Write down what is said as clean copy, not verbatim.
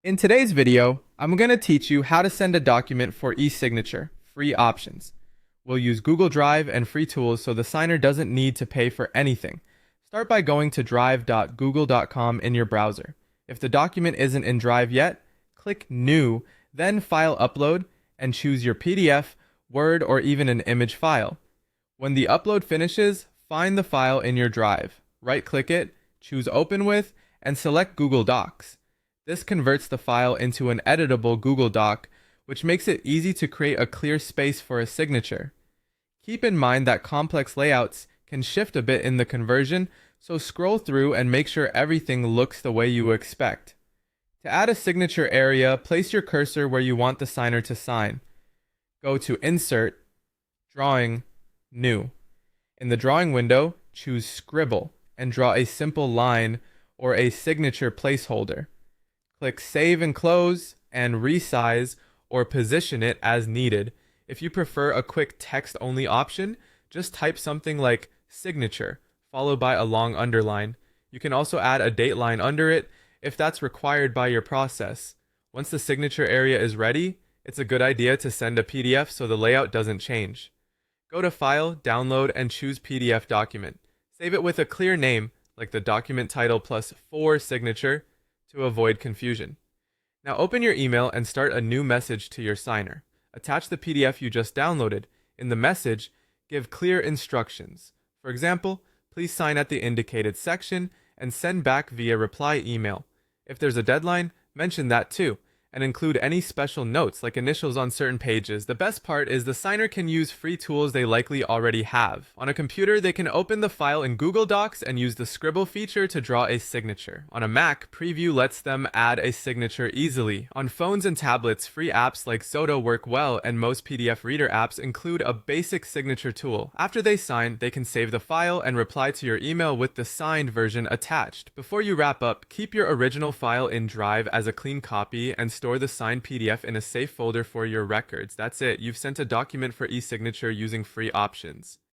In today's video, I'm going to teach you how to send a document for eSignature, free options. We'll use Google Drive and free tools so the signer doesn't need to pay for anything. Start by going to drive.google.com in your browser. If the document isn't in Drive yet, click New, then File Upload, and choose your PDF, Word, or even an image file. When the upload finishes, find the file in your Drive. Right-click it, choose Open With, and select Google Docs. This converts the file into an editable Google Doc, which makes it easy to create a clear space for a signature. Keep in mind that complex layouts can shift a bit in the conversion, so scroll through and make sure everything looks the way you expect. To add a signature area, place your cursor where you want the signer to sign. Go to Insert, Drawing, New. In the drawing window, choose Scribble and draw a simple line or a signature placeholder. Click Save and Close and resize or position it as needed. If you prefer a quick text-only option, just type something like signature, followed by a long underline. You can also add a date line under it if that's required by your process. Once the signature area is ready, it's a good idea to send a PDF so the layout doesn't change. Go to File, Download, and choose PDF document. Save it with a clear name, like the document title plus for signature, to avoid confusion. Now open your email and start a new message to your signer. Attach the PDF you just downloaded. In the message, give clear instructions. For example, please sign at the indicated section and send back via reply email. If there's a deadline, mention that too, and include any special notes like initials on certain pages. The best part is the signer can use free tools they likely already have. On a computer, they can open the file in Google Docs and use the Scribble feature to draw a signature. On a Mac, Preview lets them add a signature easily. On phones and tablets, free apps like Zoto work well, and most PDF reader apps include a basic signature tool. After they sign, they can save the file and reply to your email with the signed version attached. Before you wrap up, keep your original file in Drive as a clean copy and store the signed PDF in a safe folder for your records. That's it. You've sent a document for eSignature using free options.